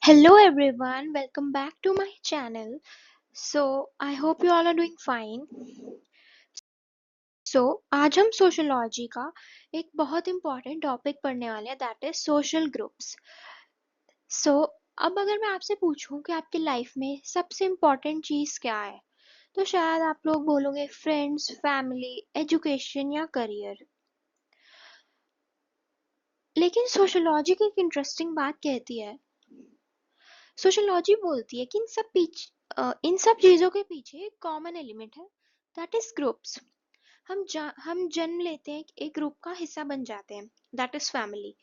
Hello everyone, welcome back to my channel. So, I hope you all are doing fine. So, आज हम sociology का एक बहुत important topic पढ़ने वाले हैं दैट इज सोशल ग्रुप्स. सो अब अगर मैं आपसे पूछूं कि आपकी लाइफ में सबसे इम्पॉर्टेंट चीज़ क्या है, तो शायद आप लोग बोलोगे फ्रेंड्स, फैमिली, एजुकेशन या करियर. लेकिन सोशोलॉजी की एक इंटरेस्टिंग बात कहती है, सोशोलॉजी बोलती है कि इन सब चीज़ों के पीछे एक कॉमन एलिमेंट है दैट इज ग्रुप्स. हम जन्म लेते हैं, एक ग्रुप का हिस्सा बन जाते हैं दैट इज फैमिली.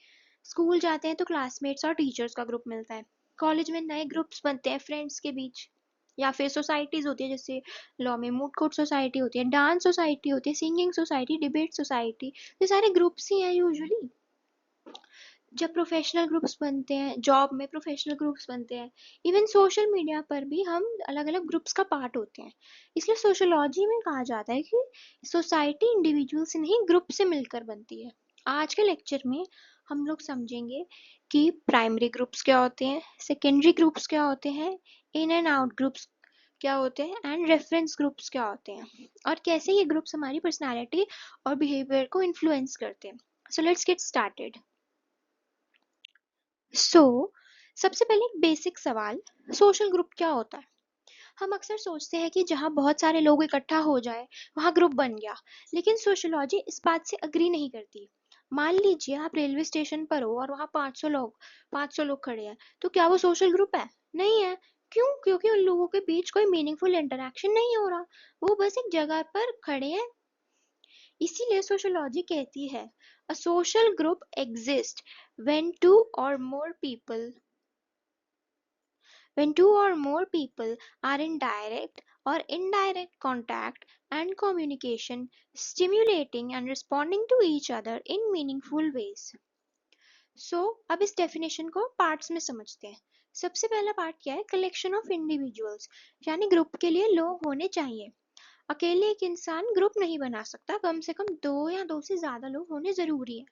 स्कूल जाते हैं तो क्लासमेट्स और टीचर्स का ग्रुप मिलता है. कॉलेज में नए ग्रुप्स बनते हैं फ्रेंड्स के बीच, या फिर सोसाइटीज होती है, जैसे लॉ में मूड कोर्ट सोसाइटी होती है, डांस सोसाइटी होती है, सिंगिंग सोसाइटी, डिबेट सोसाइटी. ये सारे ग्रुप्स ही हैं यूजुअली. जब प्रोफेशनल ग्रुप्स बनते हैं, जॉब में प्रोफेशनल ग्रुप्स बनते हैं, इवन सोशल मीडिया पर भी हम अलग अलग ग्रुप्स का पार्ट होते हैं. इसलिए सोशोलॉजी में कहा जाता है कि सोसाइटी इंडिविजुअल से नहीं, ग्रुप से मिलकर बनती है. आज के लेक्चर में हम लोग समझेंगे कि प्राइमरी ग्रुप्स क्या होते हैं, सेकेंडरी ग्रुप्स क्या होते हैं, इन एंड आउट ग्रुप्स क्या होते हैं, एंड रेफरेंस ग्रुप्स क्या होते हैं, और कैसे ये ग्रुप्स हमारी पर्सनालिटी और बिहेवियर को इन्फ्लुएंस करते हैं. So let's get started. So सबसे पहले एक बेसिक सवाल, सोशल ग्रुप क्या होता है. हम अक्सर सोचते हैं कि जहाँ बहुत सारे लोग इकट्ठा हो जाए वहाँ ग्रुप बन गया, लेकिन सोशोलॉजी इस बात से अग्री नहीं करती. मान लीजिए आप रेलवे स्टेशन पर हो और वहाँ 500 लोग खड़े हैं, तो क्या वो सोशल ग्रुप है? नहीं है. क्यों? क्योंकि उन लोगों के बीच कोई मीनिंगफुल इंटरेक्शन नहीं हो रहा, वो बस एक जगह पर खड़े हैं. इसीलिए सोशोलॉजी कहती है a social group exists when two or more people are in direct or indirect contact and communication, stimulating and responding to each other in meaningful ways. अब इस डेफिनेशन को पार्ट्स में समझते हैं. सबसे पहला पार्ट क्या है? कलेक्शन ऑफ इंडिविजुअल्स, यानी ग्रुप के लिए लोग होने चाहिए. अकेले एक इंसान ग्रुप नहीं बना सकता, कम से कम दो या दो से ज्यादा लोग होने जरूरी है.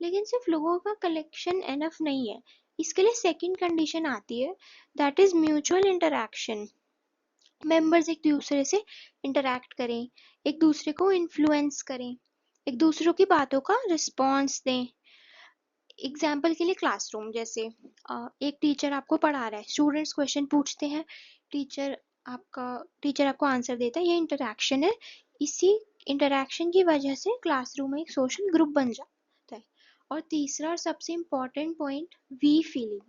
लेकिन सिर्फ लोगों का कलेक्शन एनफ नहीं है. इसके लिए सेकंड कंडीशन आती है that is mutual interaction. Members एक दूसरे से इंटरैक्ट करें, एक दूसरे को इन्फ्लुएंस करें, एक दूसरों की बातों का रिस्पॉन्स दें. एग्जाम्पल के लिए क्लासरूम जैसे, एक टीचर आपको पढ़ा रहा है, स्टूडेंट्स क्वेश्चन पूछते हैं, टीचर टीचर आपको आंसर देता है, ये इंटरैक्शन है. इसी इंटरैक्शन की वजह से क्लासरूम में एक सोशल ग्रुप बन जाता है. और तीसरा और सबसे इम्पोर्टेंट पॉइंट, वी फीलिंग.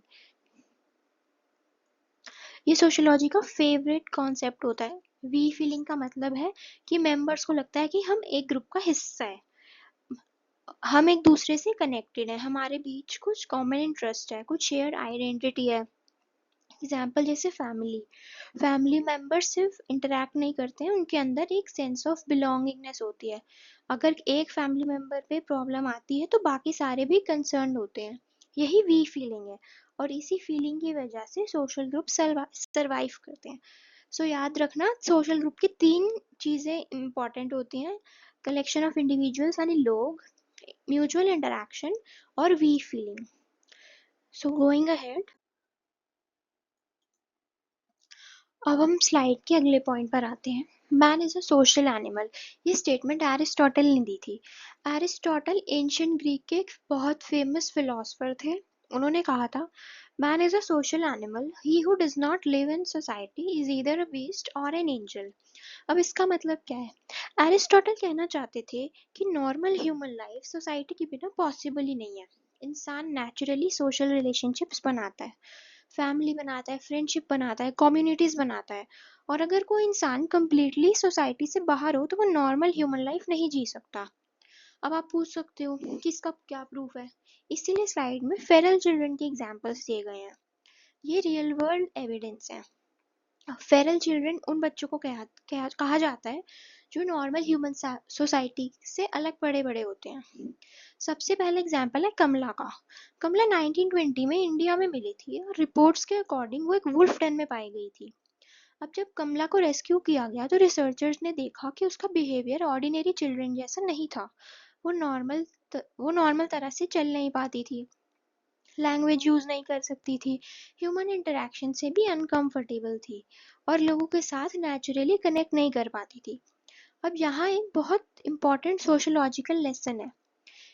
ये सोशोलॉजी का फेवरेट कॉन्सेप्ट होता है. वी फीलिंग का मतलब है कि मेंबर्स को लगता है कि हम एक ग्रुप का हिस्सा है, हम एक दूसरे से कनेक्टेड है, हमारे बीच कुछ कॉमन इंटरेस्ट है, कुछ शेयर्ड आइडेंटिटी है. एग्जाम्पल जैसे फैमिली, फैमिली मेंबर्स सिर्फ इंटरैक्ट नहीं करते हैं, उनके अंदर एक सेंस ऑफ बिलोंगिंगनेस होती है. अगर एक फैमिली मेंबर पे प्रॉब्लम आती है तो बाकी सारे भी कंसर्न होते हैं. यही वी फीलिंग है, और इसी फीलिंग की वजह से सोशल ग्रुप सरवाइव करते हैं. याद रखना, सोशल ग्रुप की तीन चीज़ें इंपॉर्टेंट होती हैं: कलेक्शन ऑफ इंडिविजुअल्स यानी लोग, म्यूचुअल इंटरैक्शन, और वी फीलिंग. गोइंग अहेड, अब हम स्लाइड के अगले पॉइंट पर आते हैं. Man is a social animal. ये स्टेटमेंट एरिस्टोटल ने दी थी. एरिस्टोटल एंशियंट ग्रीक के एक बहुत फेमस फिलोसफर थे. उन्होंने कहा था, man is a social animal, he who does not live in society is either a beast और एन एंजल. अब इसका मतलब क्या है? एरिस्टोटल कहना चाहते थे कि नॉर्मल ह्यूमन लाइफ सोसाइटी के बिना पॉसिबल ही नहीं है. इंसान नेचुरली सोशल रिलेशनशिप्स बनाता है, फैमिली बनाता है, फ्रेंडशिप बनाता है, कम्युनिटीज बनाता है. और अगर कोई इंसान कम्प्लीटली सोसाइटी से बाहर हो तो वो नॉर्मल ह्यूमन लाइफ नहीं जी सकता. अब आप पूछ सकते हो कि इसका क्या प्रूफ है. इसीलिए स्लाइड में फेरल चिल्ड्रन के एग्जाम्पल्स दिए गए हैं. ये रियल वर्ल्ड एविडेंस है. फेरल चिल्ड्रन उन बच्चों को कहा जाता है जो नॉर्मल ह्यूमन सोसाइटी से अलग बड़े बड़े होते हैं. सबसे पहला एग्जाम्पल है कमला का. कमला 1920 में इंडिया में मिली थी और रिपोर्ट्स के अकॉर्डिंग वो एक वुल्फ डेन में पाई गई थी. अब जब कमला को रेस्क्यू किया गया तो रिसर्चर्स ने देखा कि उसका बिहेवियर ऑर्डिनरी चिल्ड्रन जैसा नहीं था. वो नॉर्मल तरह से चल नहीं पाती थी, लैंग्वेज यूज नहीं कर सकती थी, ह्यूमन इंटरेक्शन से भी अनकंफर्टेबल थी और लोगों के साथ नेचुरली कनेक्ट नहीं कर पाती थी। अब यहाँ एक बहुत इंपॉर्टेंट सोशोलॉजिकल लेसन है।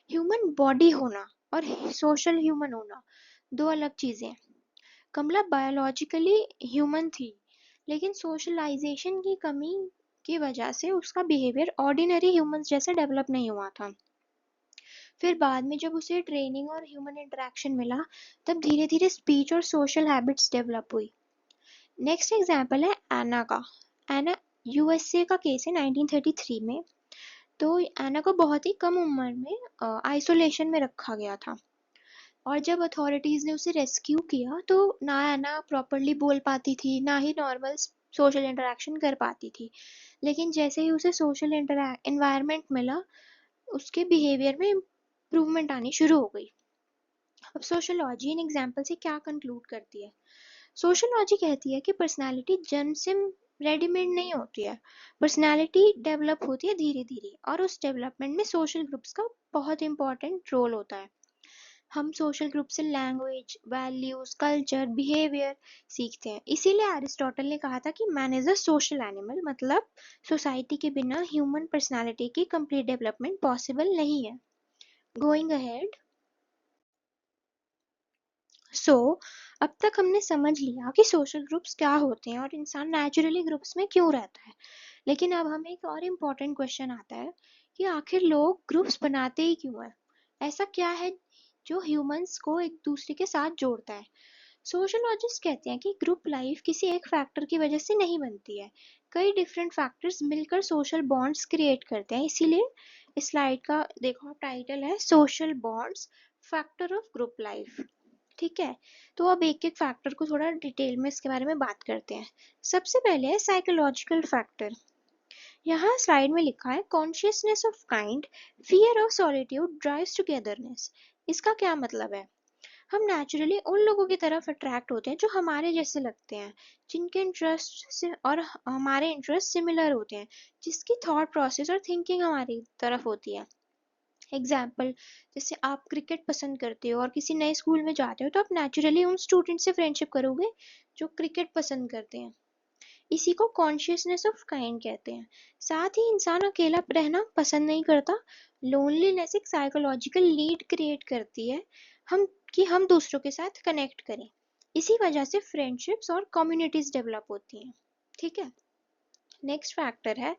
ह्यूमन बॉडी होना और सोशल ह्यूमन होना दो अलग चीजें हैं। कमला बायोलॉजिकली ह्यूमन थी, लेकिन सोशलाइजेशन की कमी की वजह से उसका बिहेवियर ऑर्डिनरी ह्यूमंस जैसे डेवलप नहीं हुआ था। फिर बाद में जब उसे ट्रेनिंग और ह्यूमन इंटरेक्शन मिला, तब धीरे धीरे स्पीच और सोशल हैबिट्स डेवलप हुई। नेक्स्ट एग्जाम्पल है एना का। एना यूएसए का केस है 1933 में। तो एना को बहुत ही कम उम्र में आइसोलेशन में रखा गया था, और जब अथॉरिटीज ने उसे रेस्क्यू किया तो ना एना प्रॉपरली बोल पाती थी, ना ही नॉर्मल सोशल इंटरेक्शन कर पाती थी। लेकिन जैसे ही उसे सोशल एनवायरनमेंट मिला, उसके बिहेवियर में इम्प्रूवमेंट आनी शुरू हो गई। अब सोशोलॉजी इन एग्जाम्पल से क्या कंक्लूड करती है? सोशोलॉजी कहती है कि पर्सनालिटी जन्म से रेडीमेड नहीं होती है, पर्सनालिटी डेवलप होती है धीरे धीरे, और उस डेवलपमेंट में सोशल ग्रुप्स का बहुत इंपॉर्टेंट रोल होता है। हम सोशल ग्रुप से लैंग्वेज, वैल्यूज, कल्चर, बिहेवियर सीखते हैं। इसीलिए एरिस्टोटल ने कहा था कि man is a social animal, मतलब सोसाइटी के बिना ह्यूमन पर्सनालिटी की कंप्लीट डेवलपमेंट पॉसिबल नहीं है। गोइंग अहेड, अब तक हमने समझ लिया कि सोशल ग्रुप्स क्या होते हैं और इंसान नेचुरली ग्रुप्स में क्यों रहता है। लेकिन अब हमें एक और इम्पोर्टेंट क्वेश्चन आता है कि आखिर लोग ग्रुप्स बनाते ही क्यों हैं? ऐसा क्या है जो ह्यूमंस को एक दूसरे के साथ जोड़ता है? सोशोलॉजिस्ट कहते हैं कि ग्रुप लाइफ किसी एक फैक्टर की वजह से नहीं बनती है, कई डिफरेंट फैक्टर्स मिलकर सोशल बॉन्ड्स क्रिएट करते हैं। इसीलिए इस स्लाइड का देखो, टाइटल है social bonds, factor of group life. ठीक है, तो अब एक एक फैक्टर को थोड़ा डिटेल में इसके बारे में बात करते हैं। सबसे पहले है साइकोलॉजिकल फैक्टर। यहाँ स्लाइड में लिखा है consciousness of kind, fear of solitude drives togetherness. इसका क्या मतलब है? हम नेचुरली उन लोगों की तरफ अट्रैक्ट होते हैं जो हमारे जैसे लगते हैं, जिनके इंटरेस्ट से और हमारे इंटरेस्ट सिमिलर होते हैं, जिसकी थॉट प्रोसेस और थिंकिंग हमारी तरफ होती है। एग्जाम्पल, जैसे आप क्रिकेट पसंद करते हो और किसी नए स्कूल में जाते हो, तो आप नेचुरली उन स्टूडेंट से फ्रेंडशिप करोगे जो क्रिकेट पसंद करते हैं। इसी को कॉन्शियसनेस ऑफ काइंड कहते हैं। साथ ही इंसान अकेला रहना पसंद नहीं करता। लोनलीनेस एक साइकोलॉजिकल लीड क्रिएट करती है हम दूसरों के साथ कनेक्ट करें। इसी वजह से फ्रेंडशिप्स और कम्युनिटीज डेवलप होती हैं। ठीक है, नेक्स्ट फैक्टर है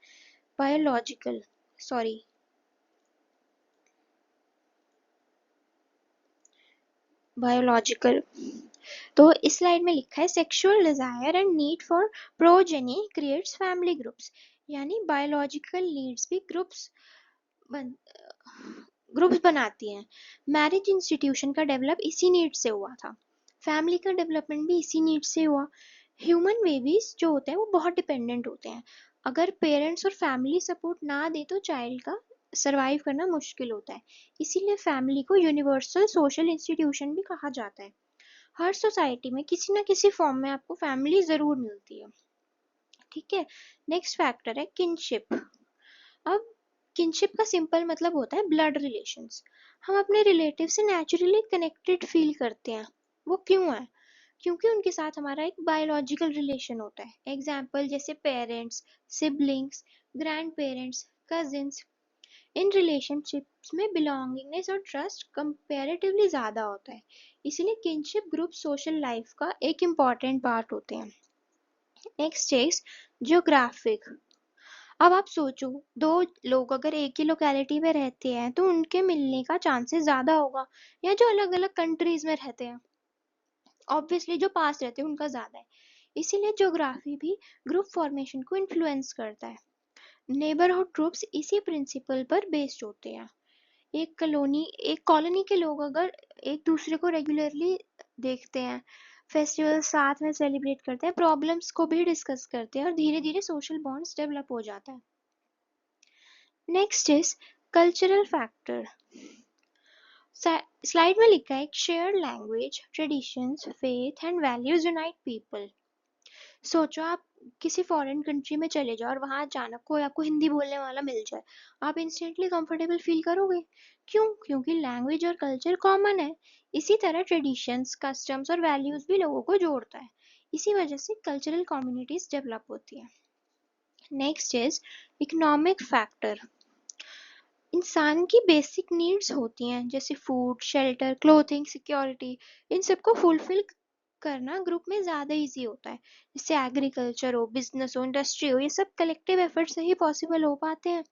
बायोलॉजिकल सॉरी बायोलॉजिकल। तो इस स्लाइड में लिखा है sexual desire and need for progeny creates family groups. यानी बायोलॉजिकल नीड्स भी ग्रुप्स बनाती हैं। मैरिज इंस्टीट्यूशन का डेवलप इसी नीड से हुआ था, फैमिली का डेवलपमेंट भी इसी नीड से हुआ। ह्यूमन बेबीज जो होते हैं वो बहुत डिपेंडेंट होते हैं। अगर पेरेंट्स और फैमिली सपोर्ट ना दे तो चाइल्ड का सरवाइव करना मुश्किल होता है। इसीलिए फैमिली को यूनिवर्सल सोशल इंस्टीट्यूशन भी कहा जाता है। हर सोसाइटी में किसी ना किसी फॉर्म में आपको फैमिली जरूर मिलती है। ठीक है, नेक्स्ट फैक्टर है किनशिप। अब किनशिप का सिंपल मतलब होता है ब्लड रिलेशंस। हम अपने रिलेटिव से नेचुरली कनेक्टेड फील करते हैं। वो क्यों है? क्योंकि उनके साथ हमारा एक बायोलॉजिकल रिलेशन होता है। एग्जाम्पल जैसे parents, siblings, grand parents, cousins. In relationships में बिलोंगिंगनेस और ट्रस्ट कंपैरेटिवली ज्यादा होता है। इसलिए किनशिप ग्रुप सोशल लाइफ का एक इम्पॉर्टेंट पार्ट होते हैं। Next is geographic. अब आप सोचो, दो लोग अगर एक ही लोकेलिटी में रहते हैं तो उनके मिलने का चांसेस ज्यादा होगा, या जो अलग अलग कंट्रीज में रहते हैं ऑब्वियसली जो पास रहते हैं उनका ज्यादा है। इसीलिए ज्योग्राफी भी ग्रुप फॉर्मेशन को इन्फ्लुएंस करता है। नेबरहुड ग्रुप्स इसी प्रिंसिपल पर बेस्ड होते हैं। एक कॉलोनी के लोग अगर एक दूसरे को रेगुलरली देखते हैं, फेस्टिवल साथ में सेलिब्रेट करते हैं, प्रॉब्लम्स को भी डिस्कस करते हैं, और धीरे धीरे सोशल बॉन्ड्स डेवलप हो जाता है। Next is cultural factor. Slide में लिखा है shared language, traditions, faith and values unite people. सोचो आप किसी फॉरेन कंट्री में चले जाओ और वहां अचानक कोई आपको हिंदी बोलने वाला मिल जाए, आप इंस्टेंटली कंफर्टेबल फील करोगे। क्यों? क्योंकि लैंग्वेज और कल्चर कॉमन है। इसी तरह ट्रेडिशंस, कस्टम्स और वैल्यूज भी लोगों को जोड़ता है। इसी वजह से कल्चरल कम्युनिटीज डेवलप होती है। Next is economic factor. इंसान की बेसिक नीड्स होती हैं जैसे फूड, शेल्टर, क्लोथिंग, सिक्योरिटी। इन सबको फुलफिल करना ग्रुप में ज़्यादा इजी होता है। जैसे एग्रीकल्चर हो, बिजनेस हो, इंडस्ट्री हो, ये सब कलेक्टिव एफर्ट से ही पॉसिबल हो पाते हैं।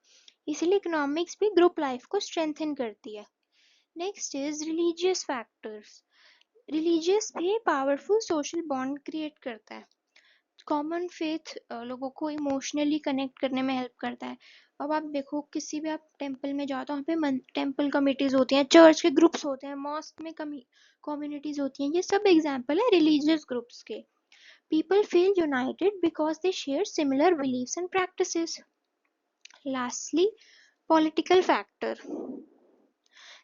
इसीलिए इकोनॉमिक्स भी ग्रुप लाइफ को स्ट्रेंथन करती है। Next is religious factors. Religious भी पावरफुल सोशल बॉन्ड क्रिएट करता है। कॉमन फेथ लोगों को इमोशनली कनेक्ट करने में हेल्प करता है। अब आप देखो किसी भी आप टेम्पल में जाओ तो वहाँ पे टेम्पल कमिटीज होती हैं, चर्च के ग्रुप्स होते हैं, मॉस्क में कम्युनिटीज होती हैं। ये सब एग्जाम्पल है रिलीजियस ग्रुप्स के। People feel united because they share similar beliefs and practices. Lastly, political factor.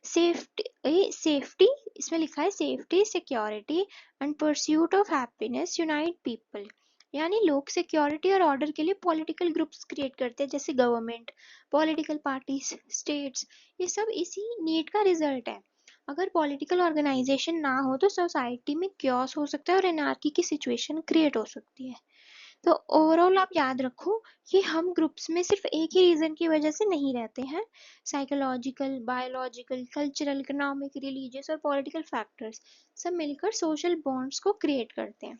Safety, इसमें लिखा है safety, security and pursuit of happiness unite people. यानी लोग सिक्योरिटी और ऑर्डर के लिए पॉलिटिकल ग्रुप्स क्रिएट करते हैं, जैसे गवर्नमेंट, पॉलिटिकल पार्टीज, स्टेट्स। ये सब इसी नीड का रिजल्ट है। अगर पॉलिटिकल ऑर्गेनाइजेशन ना हो तो सोसाइटी में क्योस हो सकता है और एनार्की की सिचुएशन क्रिएट हो सकती है। तो ओवरऑल आप याद रखो कि हम ग्रुप्स में सिर्फ एक ही रीजन की वजह से नहीं रहते हैं। Psychological, biological, cultural, economic, religious और पॉलिटिकल फैक्टर्स सब मिलकर सोशल बॉन्ड्स को क्रिएट करते हैं।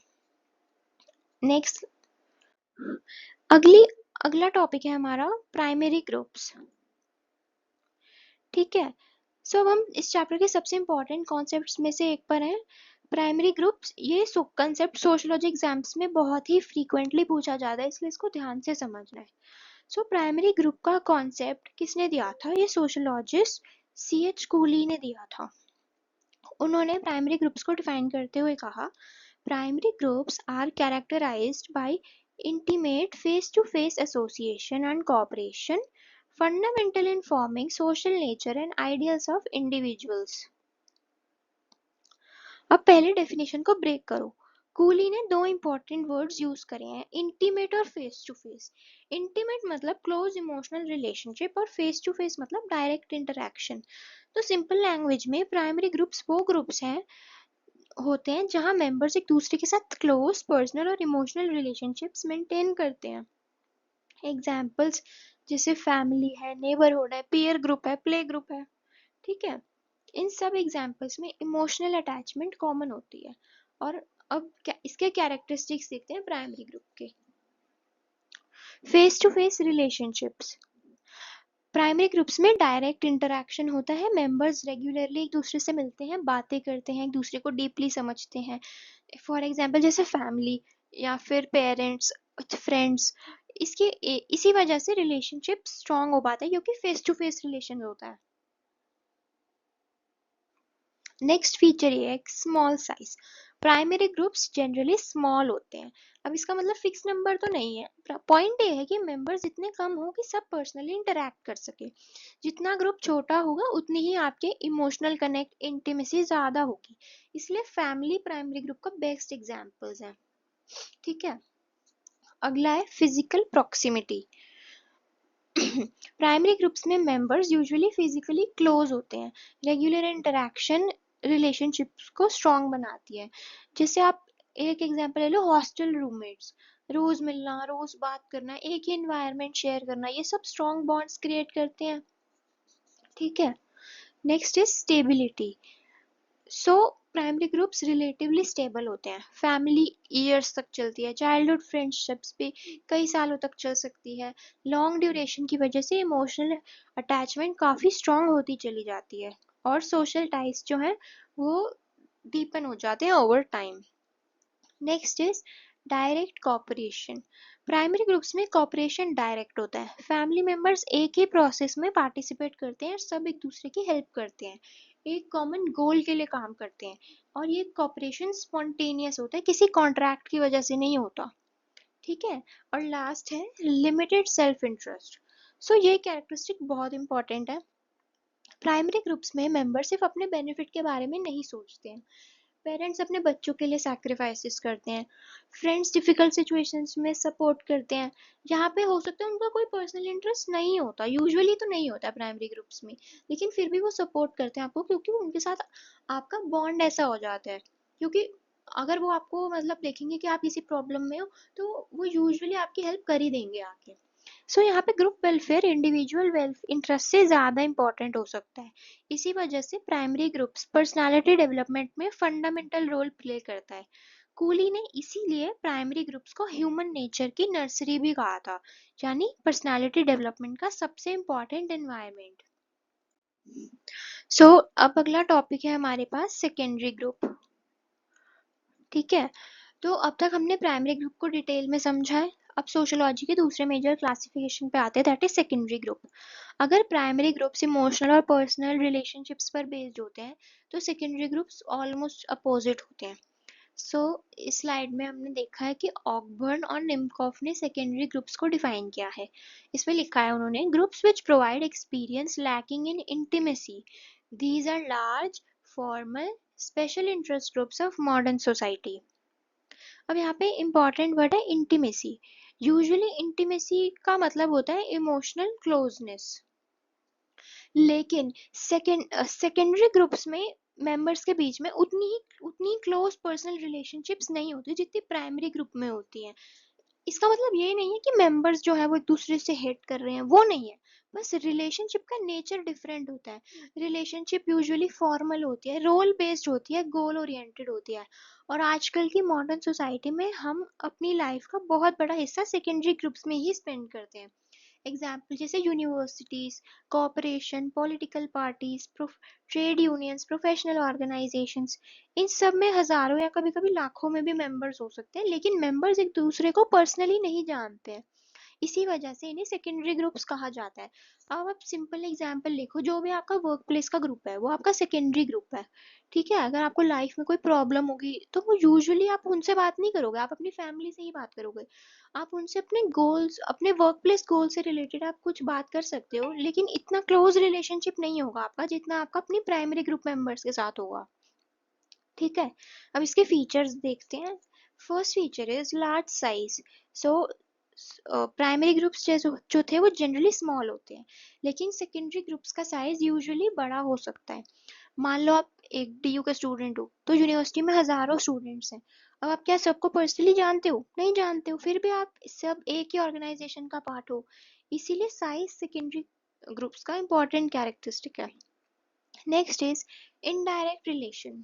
नेक्स्ट, अगली अगला टॉपिक है हमारा प्राइमरी ग्रुप्स। ठीक है, सो अब हम इस चैप्टर के सबसे इंपॉर्टेंट कॉन्सेप्ट्स में से एक पर हैं, प्राइमरी ग्रुप्स। ये कंसेप्ट सोशियोलॉजी एग्जाम्स में बहुत ही फ्रीक्वेंटली पूछा जाता है, इसलिए इसको ध्यान से समझना है। सो प्राइमरी ग्रुप का कॉन्सेप्ट किसने दिया था? ये सोशियोलॉजिस्ट C.H. कूली ने दिया था। उन्होंने प्राइमरी ग्रुप्स को डिफाइन करते हुए कहा, primary groups are characterised by intimate face-to-face association and cooperation, fundamental in forming social nature and ideals of individuals. अब पहले डेफिनेशन को ब्रेक करो। कूली ने दो इंपॉर्टेंट वर्ड्स यूज करे हैं, इंटीमेट और फेस टू फेस। इंटीमेट मतलब क्लोज इमोशनल रिलेशनशिप और फेस टू फेस मतलब डायरेक्ट इंटरेक्शन। तो सिंपल लैंग्वेज में प्राइमरी ग्रुप्स वो ग्रुप्स हैं होते हैं जहां मेंबर्स एक दूसरे के साथ क्लोज पर्सनल और इमोशनल रिलेशनशिप्स मेंटेन करते हैं। एग्जाम्पल्स जैसे फैमिली है, नेबरहुड है, पीयर ग्रुप है, प्ले ग्रुप है। ठीक है, इन सब एग्जाम्पल्स में इमोशनल अटैचमेंट कॉमन होती है। और अब इसके कैरेक्टरिस्टिक्स देखते हैं प्राइमरी ग्रुप के। Face to face relationships. Primary groups में डायरेक्ट इंटरेक्शन होता है, मेंबर्स रेगुलरली एक दूसरे से मिलते हैं, बातें करते हैं, एक दूसरे को डीपली समझते हैं। फॉर एग्जाम्पल जैसे फैमिली या फिर पेरेंट्स, फ्रेंड्स। इसी वजह से रिलेशनशिप स्ट्रांग हो पाता है क्योंकि फेस टू फेस रिलेशन होता है। नेक्स्ट फीचर ये है small size. Primary groups generally small होते हैं। अब इसका मतलब फिक्स नंबर तो नहीं है, पॉइंट ये है कि मेंबर्स इतने कम हो कि सब पर्सनली इंटरेक्ट कर सके। जितना ग्रुप छोटा होगा उतनी ही आपके इमोशनल कनेक्ट, इंटीमेसी ज्यादा होगी। इसलिए फैमिली प्राइमरी ग्रुप का बेस्ट एग्जांपल्स हैं। ठीक है, अगला है फिजिकल प्रॉक्सिमिटी। प्राइमरी ग्रुप्स में मेंबर्स यूजुअली फिजिकली क्लोज होते हैं। रेगुलर इंटरेक्शन रिलेशनशिप्स को स्ट्रांग बनाती है। जैसे आप एक एग्जांपल ले लो, हॉस्टल रूममेट्स, रोज मिलना, रोज बात करना, एक ही एनवायरनमेंट शेयर करना, ये सब स्ट्रांग बॉन्ड्स क्रिएट करते हैं। ठीक है, next is stability. So primary groups relatively stable होते हैं। फैमिली ईयर्स तक चलती है, चाइल्डहुड फ्रेंडशिप्स भी कई सालों तक चल सकती है। लॉन्ग ड्यूरेशन की वजह से इमोशनल अटैचमेंट काफ़ी स्ट्रांग होती चली जाती है और सोशल टाइज जो हैं वो डीपन हो जाते हैं over time. Next is direct cooperation. Primary groups में कॉपरेशन डायरेक्ट होता है। फैमिली मेंबर्स एक ही प्रोसेस में पार्टिसिपेट करते हैं और सब एक दूसरे की हेल्प करते हैं, एक कॉमन गोल के लिए काम करते हैं। और ये कॉपरेशन स्पॉन्टेनियस होता है, किसी कॉन्ट्रैक्ट की वजह से नहीं होता। ठीक है, और लास्ट है लिमिटेड सेल्फ इंटरेस्ट। सो ये कैरेक्टरिस्टिक बहुत इंपॉर्टेंट है। प्राइमरी ग्रुप्स में मेंबर सिर्फ अपने बेनिफिट के बारे में नहीं सोचते हैं, पेरेंट्स अपने बच्चों के लिए सैक्रिफाइसेस करते हैं, फ्रेंड्स डिफिकल्ट सिचुएशंस में सपोर्ट करते हैं। यहाँ पे हो सकता है उनका कोई पर्सनल इंटरेस्ट नहीं होता, यूजुअली तो नहीं होता प्राइमरी ग्रुप्स में, लेकिन फिर भी वो सपोर्ट करते हैं आपको, क्योंकि उनके साथ आपका बॉन्ड ऐसा हो जाता है। क्योंकि अगर वो आपको मतलब देखेंगे कि आप किसी प्रॉब्लम में हो, तो वो यूजुअली आपकी हेल्प कर ही देंगे आके। सो यहाँ पे ग्रुप वेलफेयर इंडिविजुअल वेल्फ इंटरेस्ट से ज़्यादा इम्पोर्टेंट हो सकता है। इसी वजह से प्राइमरी ग्रुप्स पर्सनालिटी डेवलपमेंट में फंडामेंटल रोल प्ले करता है। कूली ने इसीलिए प्राइमरी ग्रुप्स को ह्यूमन नेचर की नर्सरी भी कहा था, यानी पर्सनालिटी डेवलपमेंट का सबसे इम्पोर्टेंट एनवायरनमेंट। सो अब अगला टॉपिक है हमारे पास सेकेंडरी ग्रुप। ठीक है, तो अब तक हमने प्राइमरी ग्रुप को डिटेल में समझा है। अब सोशियोलॉजी के दूसरे मेजर क्लासिफिकेशन पे आते हैं, दैट इज सेकेंडरी ग्रुप। अगर प्राइमरी ग्रुप्स इमोशनल और पर्सनल रिलेशनशिप्स पर बेस्ड होते हैं, तो सेकेंडरी ग्रुप्स ऑलमोस्ट अपोजिट होते हैं। सो इस स्लाइड में हमने देखा है कि ऑकबर्न और निम्कॉफ ने सेकेंडरी ग्रुप्स को डिफाइन किया है। इसमें लिखा है उन्होंने, groups which provide experience lacking in intimacy, these are large formal special interest groups of modern society. अब यहाँ पे इम्पॉर्टेंट वर्ड है इंटीमेसी। यूजुअली इंटीमेसी का मतलब होता है इमोशनल क्लोजनेस, लेकिन सेकेंडरी ग्रुप्स में मेंबर्स के बीच में उतनी क्लोज पर्सनल रिलेशनशिप्स नहीं होती जितनी प्राइमरी ग्रुप में होती हैं। इसका मतलब ये नहीं है कि मेंबर्स जो है वो एक दूसरे से हेट कर रहे हैं, वो नहीं है, बस रिलेशनशिप का नेचर डिफरेंट होता है। रिलेशनशिप यूजुअली फॉर्मल होती है, रोल बेस्ड होती है, गोल ओरिएंटेड होती है। और आजकल की मॉडर्न सोसाइटी में हम अपनी लाइफ का बहुत बड़ा हिस्सा सेकेंडरी ग्रुप्स में ही स्पेंड करते हैं। एग्जाम्पल जैसे universities, corporation, political parties, trade unions, professional organisations, इन सब में हजारों या कभी कभी लाखों में भी मेंबर्स हो सकते हैं, लेकिन मेंबर्स एक दूसरे को पर्सनली नहीं जानते हैं। इसी वजह से इन्हें सेकेंडरी ग्रुप्स कहा जाता है। अब आप सिंपल एग्जांपल लिखो, जो भी आपका वर्क प्लेस का ग्रुप है वो आपका सेकेंडरी ग्रुप है। ठीक है, अगर आपको लाइफ में कोई प्रॉब्लम होगी तो वो यूजुअली आप उनसे बात नहीं करोगे, आप अपनी फैमिली से ही बात करोगे। आप उनसे अपने गोल्स, अपने वर्क प्लेस गोल से रिलेटेड आप कुछ बात कर सकते हो, लेकिन इतना क्लोज रिलेशनशिप नहीं होगा आपका जितना आपका अपनी प्राइमरी ग्रुप मेंबर्स के साथ होगा। ठीक है, अब इसके फीचर्स देखते हैं। First feature is large size. So primary groups जो थे वो जनरली स्मॉल होते हैं, लेकिन सेकेंडरी ग्रुप्स का साइज यूजुअली बड़ा हो सकता है। मान लो आप एक डीयू का स्टूडेंट हो, तो यूनिवर्सिटी में हजारों स्टूडेंट्स हैं। अब आप क्या सबको पर्सनली जानते हो? नहीं जानते हो, फिर भी आप सब एक ही ऑर्गेनाइजेशन का पार्ट हो। इसीलिए साइज सेकेंडरी ग्रुप्स का इंपॉर्टेंट कैरेक्टरिस्टिक है। Next is indirect relation.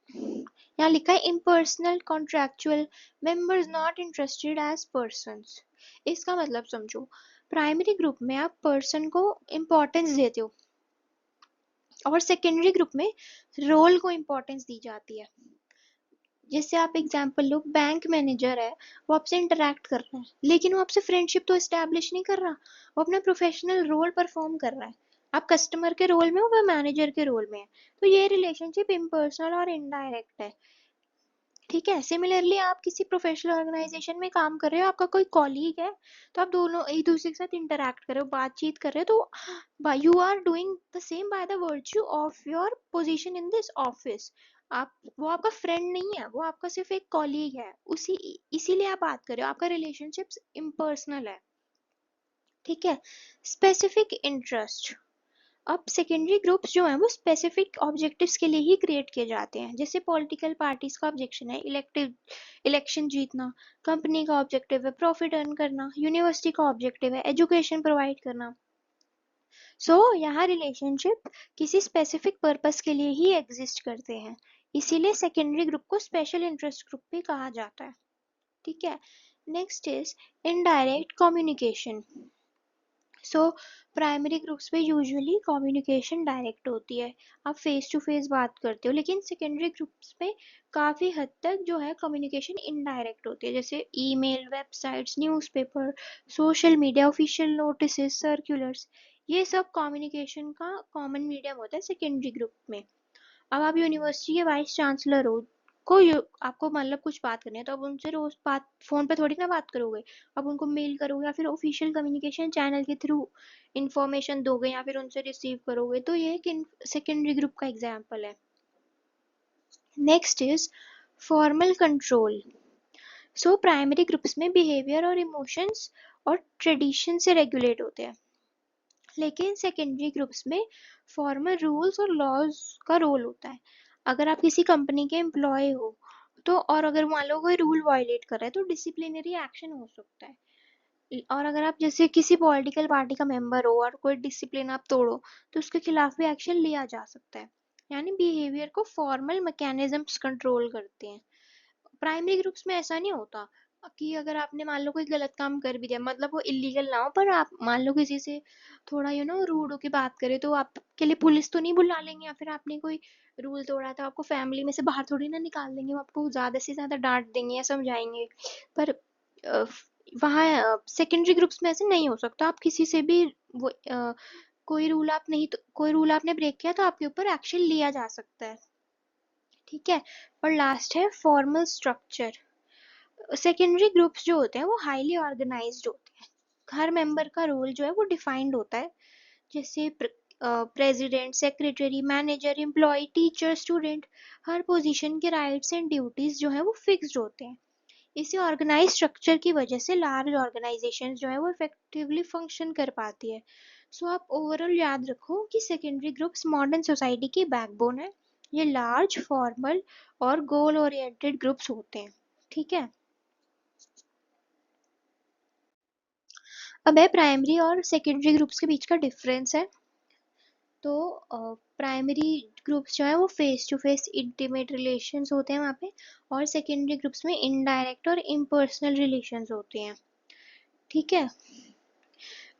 यहाँ लिखा है impersonal contractual, members not interested as persons. इसका मतलब समझो, प्राइमरी ग्रुप में आप पर्सन को इम्पोर्टेंस देते हो, और सेकेंडरी ग्रुप में रोल को इम्पोर्टेंस दी जाती है। जैसे आप एग्जांपल लो, बैंक मैनेजर है, वो आपसे इंटरेक्ट कर रहा है, लेकिन वो आपसे फ्रेंडशिप तो एस्टेब्लिश नहीं कर रहा, वो अपना प्रोफेशनल रोल परफॉर्म कर रहा है। आप कस्टमर के रोल में हो, वह मैनेजर के रोल में है। तो ये रिलेशनशिप इम्पर्सनल और इनडायरेक्ट है। ठीक है, सिमिलरली आप किसी प्रोफेशनल ऑर्गेनाइजेशन में काम कर रहे हो, आपका कोई कॉलीग है, तो आप दोनों एक दूसरे के साथ इंटरेक्ट कर रहे हो, बातचीत कर रहे हो, तो you are doing the same by the virtue of your position in this office. आप, वो आपका फ्रेंड नहीं है, वो आपका सिर्फ एक कॉलीग है, उसी इसीलिए आप बात कर रहे हो, आपका रिलेशनशिप इम्पर्सनल है। ठीक है, स्पेसिफिक इंटरेस्ट। अब सेकेंडरी ग्रुप्स जो हैं वो स्पेसिफिक ऑब्जेक्टिव्स के लिए ही क्रिएट किए जाते हैं। जैसे पॉलिटिकल पार्टीज का ऑब्जेक्शन है इलेक्शन जीतना, कंपनी का ऑब्जेक्टिव है प्रॉफिट अर्न करना, यूनिवर्सिटी का ऑब्जेक्टिव है एजुकेशन प्रोवाइड करना। सो यहाँ रिलेशनशिप किसी स्पेसिफिक पर्पस के लिए ही एग्जिस्ट करते हैं, इसीलिए सेकेंडरी ग्रुप को स्पेशल इंटरेस्ट ग्रुप भी कहा जाता है। ठीक है, next is indirect communication. So primary groups में यूजुअली कम्युनिकेशन डायरेक्ट होती है, आप फेस टू फेस बात करते हो, लेकिन सेकेंडरी ग्रुप्स में काफ़ी हद तक जो है कम्युनिकेशन इनडायरेक्ट होती है, जैसे email, websites, newspaper, social media, official notice, circulars. ये सब कम्युनिकेशन का कॉमन मीडियम होता है सेकेंडरी ग्रुप में। अब आप यूनिवर्सिटी के वाइस चांसलर हो, आपको मतलब कुछ बात करनी है, तो अब उनसे रोज बात फोन पे थोड़ी ना बात करोगे, अब उनको मेल करोगे या फिर ऑफिशियल कम्युनिकेशन चैनल के थ्रू इंफॉर्मेशन दोगे या फिर उनसे रिसीव करोगे। तो ये एक सेकेंडरी ग्रुप का एग्जाम्पल है। Next is formal control. So primary groups में बिहेवियर और इमोशंस और ट्रेडिशन से रेगुलेट होते हैं, लेकिन सेकेंडरी ग्रुप्स में फॉर्मल रूल्स और लॉज का रोल होता है। अगर आप किसी कंपनी के एम्प्लॉय हो तो, और अगर मान लो कोई रूल वायलेट कर रहा है तो डिसिप्लिनरी एक्शन हो सकता है। और अगर आप जैसे किसी पॉलिटिकल पार्टी का मेंबर हो और कोई डिसिप्लिन आप तोड़ो तो उसके खिलाफ भी एक्शन लिया जा सकता है। यानी बिहेवियर को फॉर्मल मैकेनिज्म्स कंट्रोल करते हैं। प्राइमरी ग्रुप्स में ऐसा नहीं होता कि अगर आपने मान लो कोई गलत काम कर भी दिया, मतलब वो इलीगल ना हो, पर आप मान लो किसी से थोड़ा रूड होके बात करे तो आपके लिए पुलिस तो नहीं बुला लेंगे, या फिर आपने कोई रूल तोड़ा तो आपको फैमिली में से बाहर थोड़ी ना निकाल देंगे, वो आपको ज्यादा से ज्यादा डांट देंगे या समझाएंगे। पर वहाँ सेकेंडरी ग्रुप्स में ऐसे नहीं हो सकता। आप किसी से भी वो कोई रूल आपने ब्रेक किया तो आपके ऊपर एक्शन लिया जा सकता है। ठीक है। और लास्ट है फॉर्मल स्ट्रक्चर। सेकेंडरी ग्रुप्स जो होते हैं वो हाईली ऑर्गेनाइज्ड होते हैं। हर मेंबर का रोल जो है वो डिफाइंड होता है, जैसे president, secretary, manager, employ, teacher, student. हर पोजीशन के राइट्स एंड ड्यूटीज जो है वो फिक्स्ड होते हैं। इसी ऑर्गेनाइज स्ट्रक्चर की वजह से लार्ज ऑर्गेनाइजेशन जो है वो इफेक्टिवली फंक्शन कर पाती है। सो आप ओवरऑल याद रखो कि सेकेंडरी ग्रुप्स मॉडर्न सोसाइटी की बैकबोन है। ये लार्ज, फॉर्मल और गोल ओरिएंटेड ग्रुप्स होते हैं। ठीक है। अब है प्राइमरी और सेकेंडरी ग्रुप्स के बीच का डिफरेंस है। तो प्राइमरी ग्रुप्स जो है वो face to face intimate relations होते हैं वहाँ पे, और सेकेंडरी ग्रुप्स में इनडायरेक्ट और इम्पर्सनल रिलेशंस होते हैं। ठीक है।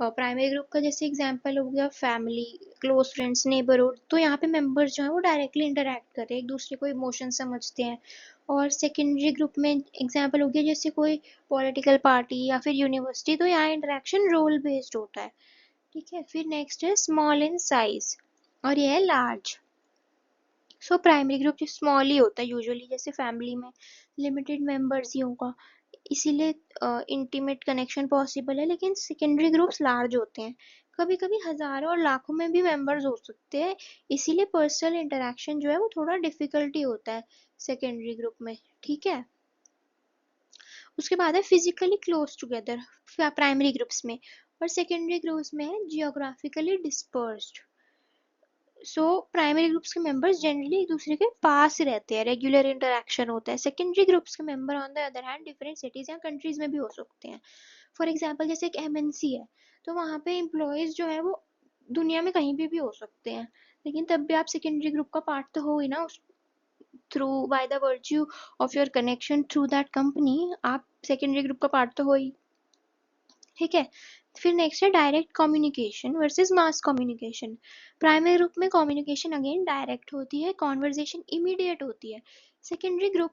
प्राइमरी ग्रुप का जैसे एग्जांपल हो गया फैमिली, क्लोज फ्रेंड्स, नेबरहुड। तो यहाँ पे मेंबर्स जो है वो डायरेक्टली इंटरेक्ट कर रहे हैं, एक दूसरे को इमोशन समझते हैं। और सेकेंडरी ग्रुप में एग्जांपल हो गया जैसे कोई पॉलिटिकल पार्टी या फिर यूनिवर्सिटी, तो यहाँ इंटरेक्शन रोल बेस्ड होता है। ठीक है। फिर नेक्स्ट है स्मॉल इन साइज, और ये है लार्ज। सो प्राइमरी ग्रुप जो स्मॉल ही होता है यूजुअली, जैसे फैमिली में लिमिटेड मेंबर्स ही होगा, इसीलिए इंटीमेट कनेक्शन पॉसिबल है। लेकिन सेकेंडरी ग्रुप्स लार्ज होते हैं, कभी कभी हजारों और लाखों में भी मेंबर्स हो सकते हैं, इसीलिए पर्सनल इंटरेक्शन जो है वो थोड़ा डिफिकल्टी होता है सेकेंडरी ग्रुप में। ठीक है। उसके बाद है physically close together primary groups में, और सेकेंडरी ग्रुप्स में है geographically dispersed. So primary groups के मेंबर्स जनरली एक दूसरे के पास ही रहते हैं, रेगुलर इंटरेक्शन होता है। सेकेंडरी ग्रुप्स के member on the other hand different cities या कंट्रीज में भी हो सकते हैं। फॉर एग्जांपल जैसे एक एमएनसी है, तो वहाँ पे एम्प्लॉयज जो है वो दुनिया में कहीं भी हो सकते हैं, लेकिन तब भी आप सेकेंडरी ग्रुप का पार्ट तो हो ही ना, through bye the virtue of your connection through that company, आप सेकेंडरी ग्रुप का पार्ट तो हो ही। ठीक है। फिर नेक्स्ट है direct communication versus mass communication. Primary group में कम्युनिकेशन अगेन डायरेक्ट होती है, कॉन्वर्जेशन इमीडिएट होती है। सेकेंडरी ग्रुप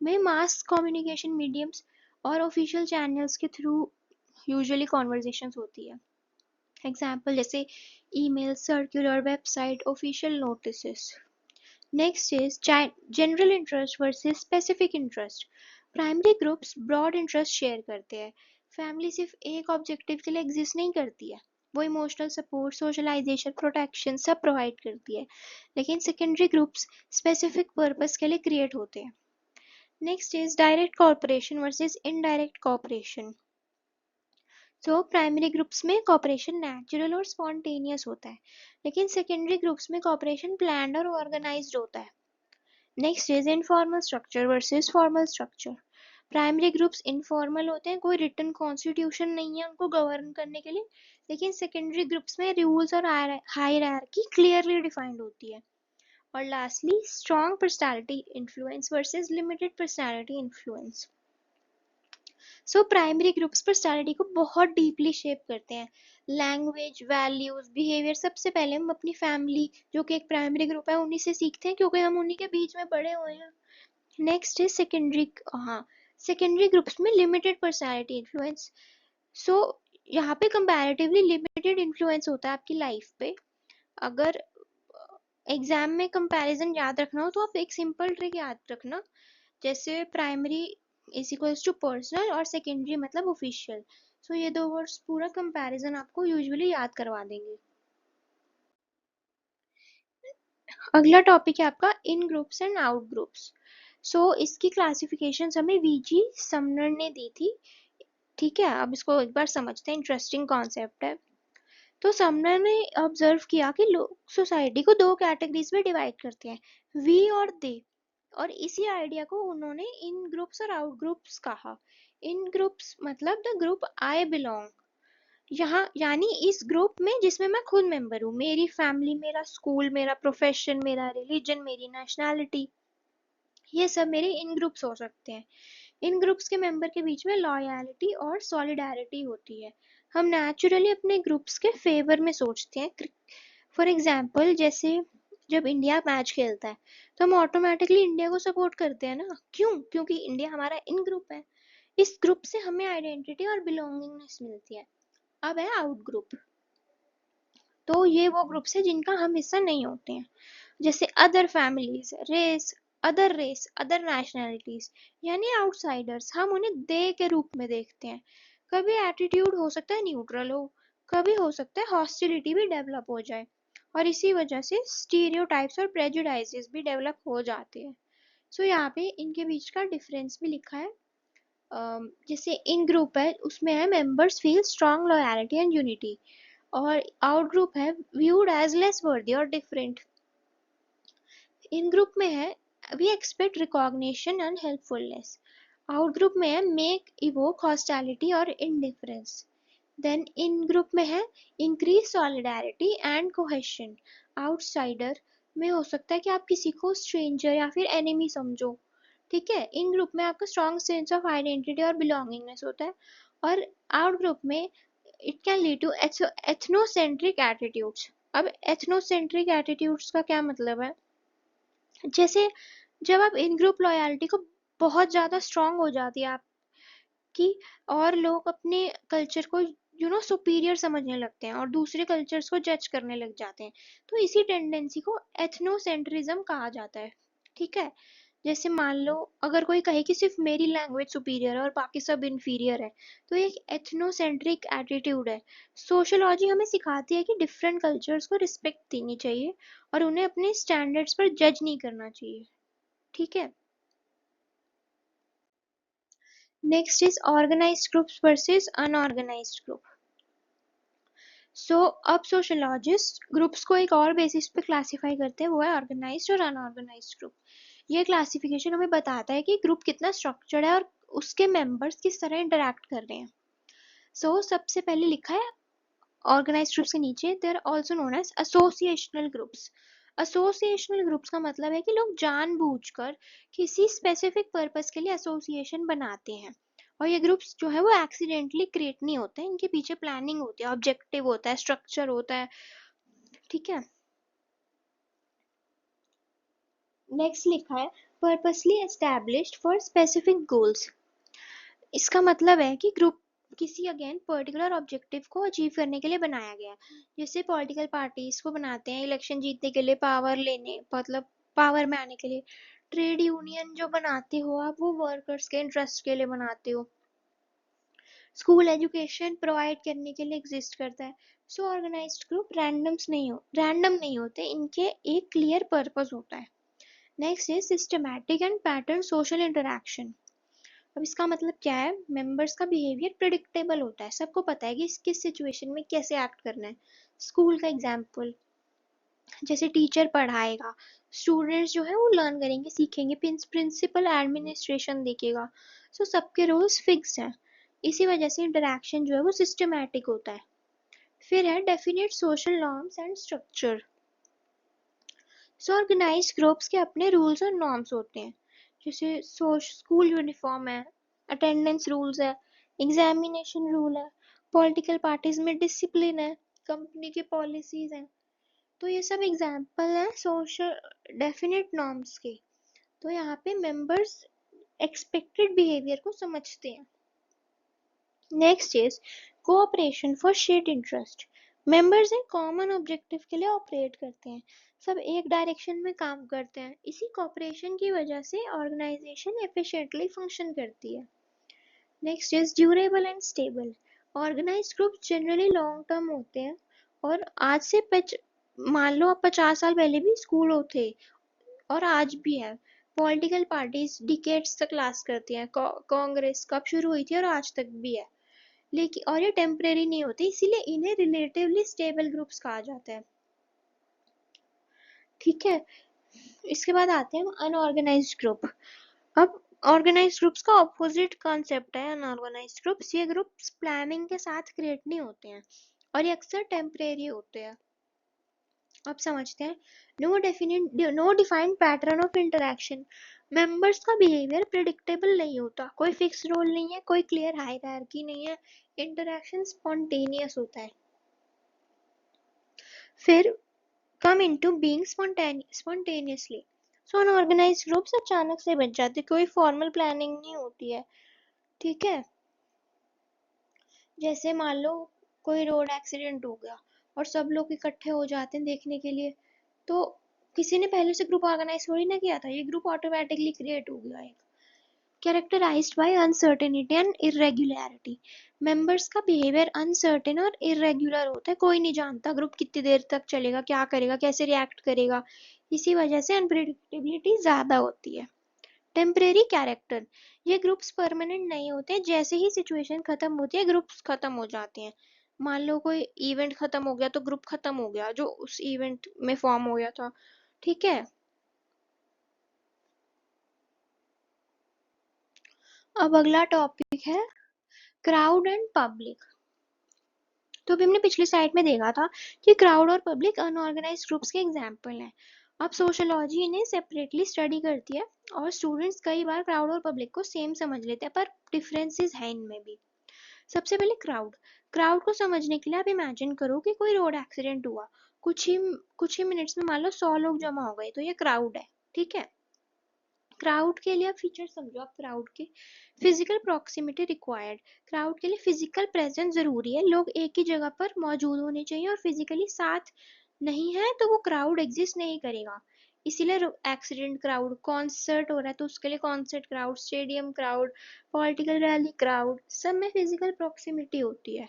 में मास कम्युनिकेशन मीडियम्स और ऑफिशियल चैनल्स के थ्रू यूजुअली कॉन्वर्जेशंस होती है। एग्जाम्पल जैसे email, circular, website, official notice. Next is general interest versus specific interest. Primary groups broad interest share करते हैं। फैमिली सिर्फ एक ऑब्जेक्टिव के लिए एग्जिस्ट नहीं करती है, वो इमोशनल सपोर्ट, सोशलाइजेशन, प्रोटेक्शन सब प्रोवाइड करती है। लेकिन सेकेंडरी ग्रुप्स स्पेसिफिक पर्पस के लिए क्रिएट होते हैं। Next is direct corporation versus indirect corporation. So primary groups में कॉपरेशन नेचुरल और स्पॉन्टेनियस होता है, लेकिन सेकेंडरी ग्रुप्स में कॉपरेशन प्लान्ड और ऑर्गेनाइज्ड होता है। Next is informal structure versus formal structure. Primary groups informal होते हैं, कोई रिटन कॉन्स्टिट्यूशन नहीं है उनको गवर्न करने के लिए, लेकिन सेकेंडरी ग्रुप्स में रूल्स और हायरार्की क्लियरली डिफाइंड होती है। और lastly strong personality influence versus limited personality influence. So primary groups personality को बहुत डीपली शेप करते हैं। लैंग्वेज, वैल्यूज, बिहेवियर सबसे पहले हम अपनी फैमिली, जो कि एक प्राइमरी ग्रुप है, उन्हीं से सीखते हैं क्योंकि हम उन्हीं के बीच में बड़े हुए हैं। Next is secondary. हाँ, सेकेंडरी ग्रुप्स में लिमिटेड पर्सनालिटी इन्फ्लुएंस। सो यहाँ पे कंपैरेटिवली लिमिटेड इन्फ्लुएंस होता है आपकी लाइफ पे। अगर एग्जाम में कंपैरिजन याद रखना हो तो आप एक सिंपल ट्रिक याद रखना, जैसे primary is equals to personal और सेकेंडरी मतलब ऑफिशियल। सो ये दो वर्ड्स पूरा कंपैरिजन आपको यूजुअली याद करवा देंगे। अगला टॉपिक है आपका इन ग्रुप्स एंड आउट ग्रुप्स। सो इसकी क्लासिफिकेशन हमें वीजी समनर ने दी थी। ठीक है, अब इसको एक बार समझते हैं, इंटरेस्टिंग कॉन्सेप्ट है। तो समनर ने ऑब्जर्व किया कि लोग सोसाइटी को दो कैटेगरीज में डिवाइड करते हैं, वी और दे, और इसी आइडिया को उन्होंने इन ग्रुप्स और आउट ग्रुप्स कहा। इन ग्रुप्स मतलब द ग्रुप आई बिलोंग, यहाँ यानी इस ग्रुप में जिसमें मैं खुद मेंबर हूँ, मेरी फैमिली, मेरा स्कूल, मेरा प्रोफेशन, मेरा रिलीजन, मेरी नेशनैलिटी, ये सब मेरे इन ग्रुप्स हो सकते हैं। इन ग्रुप्स के मेंबर के बीच में लॉयल्टी और सॉलिडारिटी होती है। हम नेचुरली अपने ग्रुप्स के फेवर में सोचते हैं। फॉर एग्जाम्पल, जैसे जब इंडिया मैच खेलता है तो हम ऑटोमेटिकली इंडिया को सपोर्ट करते हैं ना, क्यों? क्योंकि इंडिया हमारा इन ग्रुप है। इस ग्रुप से हमें आइडेंटिटी और बिलोंगिंगनेस मिलती है। अब है आउट ग्रुप। तो ये वो ग्रुप्स है जिनका हम हिस्सा नहीं होते हैं, जैसे other families, race, other nationalities, यानी आउटसाइडर्स। हम उन्हें दे के रूप में देखते हैं। कभी एटीट्यूड हो सकता है न्यूट्रल हो, कभी हो सकता है हॉस्टिलिटी भी डेवलप हो जाए, और इसी वजह से स्टीरियोटाइप्स और प्रेजुडाइजेस भी डेवलप हो जाते हैं। सो यहाँ पे इनके बीच का डिफरेंस भी लिखा है। जैसे इन ग्रुप है उसमें है members feel strong loyalty and unity, और आउट ग्रुप है viewed as less worthy और different। इन ग्रुप में है we expect recognition and helpfulness, out group में है make evoke hostility और indifference। देन इन ग्रुप में है increase solidarity and cohesion, outsider में हो सकता है कि आप किसी को स्ट्रेंजर या फिर एनिमी समझो। ठीक है, इन ग्रुप में आपका स्ट्रॉन्ग सेंस ऑफ आइडेंटिटी और बिलोंगिंगनेस होता है, और आउट ग्रुप में it can lead to ethnocentric attitudes. अब एथनोसेंट्रिक एटीट्यूड्स का क्या मतलब है? जैसे जब आप इन ग्रुप लॉयल्टी को बहुत ज्यादा स्ट्रांग हो जाती है आपकी, और लोग अपने कल्चर को सुपीरियर समझने लगते हैं और दूसरे कल्चर्स को जज करने लग जाते हैं, तो इसी टेंडेंसी को एथनोसेंट्रिज्म कहा जाता है। ठीक है, जैसे मान लो अगर कोई कहे कि सिर्फ मेरी लैंग्वेज सुपीरियर है और बाकी सब इन्फीरियर है, तो ये एक एथनोसेंट्रिक एटीट्यूड है। सोशियोलॉजी हमें सिखाती है कि डिफरेंट कल्चर्स को रिस्पेक्ट देनी चाहिए और उन्हें अपने स्टैंडर्ड्स पर जज नहीं करना चाहिए। ठीक है, next is organised groups versus unorganised group. So अब सोशियोलॉजिस्ट ग्रुप्स को एक और बेसिस पे क्लासिफाई करते हैं, वो है ऑर्गेनाइज्ड और अनऑर्गेनाइज्ड ग्रुप। ये क्लासिफिकेशन हमें बताता है कि ग्रुप कितना स्ट्रक्चर्ड है और उसके मेंबर्स किस तरह इंटरेक्ट कर रहे हैं। सबसे पहले लिखा है ऑर्गेनाइज्ड ग्रुप्स के नीचे, they are also known as associational groups. Associational groups का मतलब है कि लोग जानबूझकर किसी स्पेसिफिक पर्पस के लिए एसोसिएशन बनाते हैं, और ये ग्रुप्स जो है वो एक्सीडेंटली क्रिएट नहीं होते हैं, इनके पीछे प्लानिंग होती है, ऑब्जेक्टिव होता है, स्ट्रक्चर होता है। ठीक है, नेक्स्ट लिखा है purposely established for specific goals. इसका मतलब है कि ग्रुप किसी अगेन पर्टिकुलर ऑब्जेक्टिव को अचीव करने के लिए बनाया गया है। जैसे पॉलिटिकल पार्टीज को बनाते हैं इलेक्शन जीतने के लिए, पावर लेने, मतलब पावर में आने के लिए। ट्रेड यूनियन जो बनाते हो आप, वो वर्कर्स के इंटरेस्ट के लिए बनाते हो। स्कूल एजुकेशन प्रोवाइड करने के लिए एग्जिस्ट करता है। सो ऑर्गेनाइज्ड ग्रुप रैंडम नहीं होते, इनके एक क्लियर पर्पस होता है। Next is systematic and pattern social interaction. अब इसका मतलब क्या है? मेंबर्स का बिहेवियर प्रिडिक्टेबल होता है, सबको पता है कि किस सिचुएशन में कैसे एक्ट करना है। स्कूल का एग्जाम्पल, जैसे टीचर पढ़ाएगा, स्टूडेंट्स जो है वो लर्न करेंगे, सीखेंगे, प्रिंसिपल एडमिनिस्ट्रेशन देखेगा। सबके रोल्स फिक्स हैं, इसी वजह से इंटरेक्शन जो है वो सिस्टमैटिक होता है। फिर है definite social norms and structure. Organised groups के अपने रूल्स और नॉर्म्स होते हैं, जैसे स्कूल यूनिफॉर्म है, अटेंडेंस रूल्स है, एग्जामिनेशन रूल है, पॉलिटिकल पार्टीज में डिसिप्लिन है, कंपनी की पॉलिसीज हैं। तो ये सब एग्जाम्पल है सोशल डेफिनेट नॉर्म्स के। तो यहाँ पे मेंबर्स एक्सपेक्टेड बिहेवियर को समझते हैं। Next is cooperation for shared interest. Members एक कॉमन ऑब्जेक्टिव के लिए ऑपरेट करते हैं, सब एक डायरेक्शन में काम करते हैं, इसी कोऑपरेशन की वजह से ऑर्गेनाइजेशन एफिशिएंटली फंक्शन करती है। Next is durable and stable. Organised group generally long term होते हैं और आज से मान लो अब 50 साल पहले भी स्कूल होते और आज भी है। पॉलिटिकल पार्टीज डिकेड्स तक लास्ट करती हैं। कांग्रेस कब शुरू हुई थी और आज तक भी है, लेकिन और ये टेम्परेरी नहीं होती, इसीलिए इन्हें रिलेटिवली स्टेबल ग्रुप्स कहा जाता है। ठीक है, इसके बाद आते हैं अनऑर्गेनाइज्ड ग्रुप। अब ऑर्गेनाइज्ड ग्रुप्स का ऑपोजिट कॉन्सेप्ट है अनऑर्गेनाइज्ड ग्रुप्स। ये ग्रुप्स प्लानिंग के साथ क्रिएट नहीं होते हैं और ये अक्सर टेम्परेरी होते हैं। अब समझते हैं। No defined pattern of interaction. Members का बिहेवियर प्रिडिक्टेबल नहीं होता, कोई फिक्स रोल नहीं है, कोई क्लियर हायरार्की नहीं है, इंटरेक्शन स्पॉन्टेनियस होता है। फिर come into being spontaneously. So unorganized groups अचानक से बन जाते, कोई फॉर्मल प्लानिंग नहीं होती है। ठीक है, जैसे मान लो कोई रोड एक्सीडेंट हो गया और सब लोग इकट्ठे हो जाते हैं देखने के लिए, तो किसी ने पहले से ग्रुप ऑर्गेनाइज थोड़ी ना किया था, ये ग्रुप ऑटोमेटिकली क्रिएट हो गया है। Characterized by uncertainty and irregularity. Members का बिहेवियर अनसर्टेन और इरेग्युलर होता है, कोई नहीं जानता ग्रुप कितनी देर तक चलेगा, क्या करेगा, कैसे रिएक्ट करेगा। इसी वजह से अनप्रिडिक्टेबिलिटी ज्यादा होती है। Temporary character. ये ग्रुप्स परमानेंट नहीं होते, जैसे ही सिचुएशन खत्म होती है ग्रुप्स खत्म हो जाते हैं। मान लो कोई इवेंट खत्म हो गया तो ग्रुप खत्म हो गया जो उस इवेंट में फॉर्म हो गया था। ठीक है, अब अगला टॉपिक है क्राउड एंड पब्लिक। तो अभी हमने पिछली स्लाइड में देखा था कि क्राउड और पब्लिक अनऑर्गेनाइज्ड ग्रुप्स के एग्जाम्पल हैं। अब सोशोलॉजी इन्हें सेपरेटली स्टडी करती है और स्टूडेंट्स कई बार क्राउड और पब्लिक को सेम समझ लेते हैं, पर डिफरेंसेस हैं इनमें भी। सबसे पहले क्राउड। क्राउड को समझने के लिए आप इमेजिन करो कि कोई रोड एक्सीडेंट हुआ, कुछ ही मिनट्स में मान लो 100 लोग जमा हो गए, तो ये क्राउड है। ठीक है, क्राउड के लिए आप फीचर समझो। आप क्राउड के फिजिकल प्रॉक्सिमिटी रिक्वायर्ड। क्राउड के लिए फिजिकल प्रेजेंस जरूरी है, लोग एक ही जगह पर मौजूद होने चाहिए और फिजिकली साथ नहीं है तो वो क्राउड एग्जिस्ट नहीं करेगा। इसीलिए एक्सीडेंट क्राउड, कॉन्सर्ट हो रहा है तो उसके लिए concert crowd, stadium crowd, political rally crowd, सब में फिजिकल प्रॉक्सिमिटी होती है।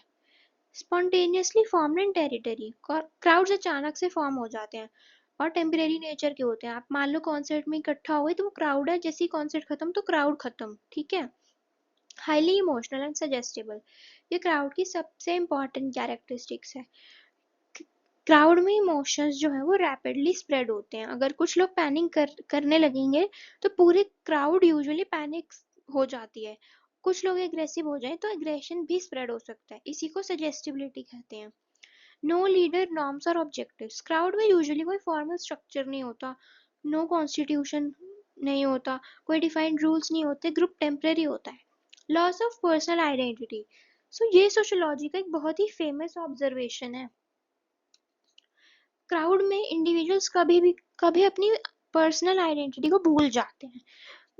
Spontaneously formed in territory. Crowds अचानक से फॉर्म हो जाते हैं और टेम्परेरी नेचर के होते हैं। आप मान लो कॉन्सर्ट में इकट्ठा हो गए तो वो क्राउड है, जैसे ही कॉन्सर्ट खत्म तो क्राउड खत्म। ठीक है, हाईली इमोशनल एंड सजेस्टेबल। ये क्राउड की सबसे इंपॉर्टेंट कैरेक्टरिस्टिक्स है। क्राउड में इमोशंस जो है वो रैपिडली स्प्रेड होते हैं। अगर कुछ लोग करने लगेंगे तो पूरे क्राउड यूजुअली पैनिक हो जाती है। कुछ लोग एग्रेसिव हो जाए तो एग्रेशन भी स्प्रेड हो सकता है, इसी को सजेस्टिबिलिटी कहते हैं। नो लीडर नॉर्म्स और ऑब्जेक्टिव्स। क्राउड में यूजुअली कोई फॉर्मल स्ट्रक्चर नहीं होता, नो कॉन्स्टिट्यूशन नहीं होता, कोई डिफाइंड रूल्स नहीं होते, ग्रुप टेम्परेरी होता है। Loss of personal identity. So ये सोशियोलॉजी का एक बहुत ही फेमस ऑब्जर्वेशन है। क्राउड में इंडिविजुअल्स कभी अपनी पर्सनल आइडेंटिटी को भूल जाते हैं,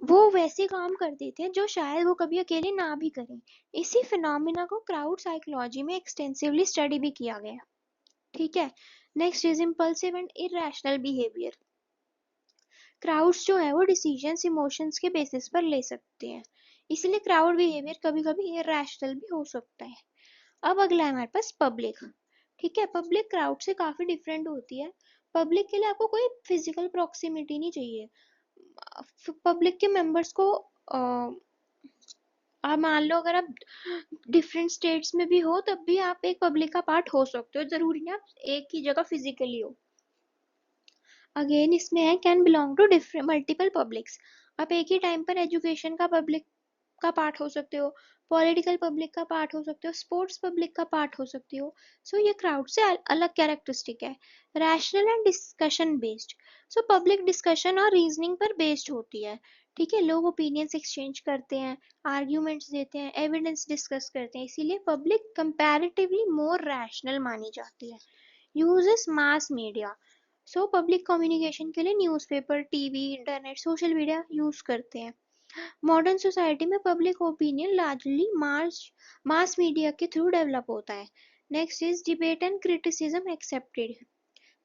वो वैसे काम कर देते हैं जो शायद वो कभी अकेले ना भी करें। इसी फिनोमिना को क्राउड साइकोलॉजी में एक्सटेंसिवली स्टडी भी किया गया। ठीक है, next is impulsive and irrational behaviour. Crowds जो है वो डिसीजंस इमोशंस के बेसिस पर ले सकते हैं, इसलिए क्राउड बिहेवियर कभी कभी इरेशनल भी हो सकता है। अब अगला है हमारे पास पब्लिक। ठीक है, पब्लिक क्राउड से काफी डिफरेंट होती है। पब्लिक के लिए आपको कोई फिजिकल प्रॉक्सिमिटी नहीं चाहिए। पब्लिक के मेंबर्स को आप मान लो अगर आप डिफरेंट स्टेट्स में भी हो तब भी आप एक पब्लिक का पार्ट हो सकते हो, जरूरी नहीं आप एक ही जगह फिजिकली हो। अगेन इसमें है can belong to different multiple publics. आप एक ही टाइम पर एजुकेशन का पब्लिक का पार्ट हो सकते हो, पॉलिटिकल पब्लिक का पार्ट हो सकते हो, स्पोर्ट्स पब्लिक का पार्ट हो सकते हो। सो ये क्राउड से अलग कैरेक्टरिस्टिक है। Rational and discussion based. So public discussion और रीजनिंग पर बेस्ड होती है। ठीक है, लोग ओपिनियंस एक्सचेंज करते हैं, आर्ग्यूमेंट्स देते हैं, एविडेंस डिस्कस करते हैं, इसीलिए पब्लिक कंपैरेटिवली मोर रैशनल मानी जाती है। Uses mass media. So public communication के लिए newspaper, TV, internet, social media use करते हैं। मॉडर्न सोसाइटी में public opinion largely mass media के थ्रू डेवलप होता है। Next is debate and criticism accepted.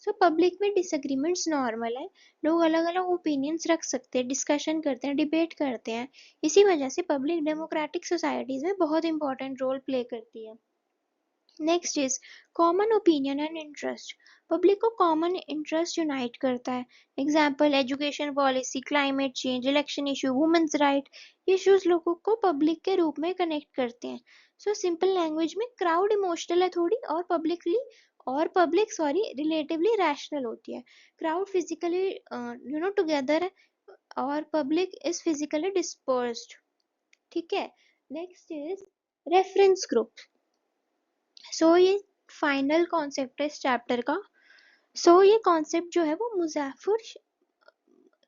So public में डिसएग्रीमेंट्स नॉर्मल है, लोग अलग अलग ओपिनियंस रख सकते हैं, डिस्कशन करते हैं, डिबेट करते हैं। इसी वजह से पब्लिक डेमोक्रेटिक सोसाइटीज में बहुत इंपॉर्टेंट रोल प्ले करती है। Next is common opinion and interest. Public को कॉमन इंटरेस्ट यूनाइट करता है। Example education policy, climate change, election issue, women's right. ये इश्यूज लोगों को पब्लिक के रूप में कनेक्ट करते हैं। सो सिंपल लैंग्वेज में क्राउड इमोशनल है थोड़ी, और पब्लिक सॉरी रिलेटिवली रैशनल होती है। क्राउड फिजिकली टुगेदर है, और पब्लिक इज फिजिकली डिस्पर्स्ड। ठीक है। Next is reference group. So ये फाइनल कॉन्सेप्ट है इस चैप्टर का। सो ये कॉन्सेप्ट जो है वो मुज़फ़्फ़र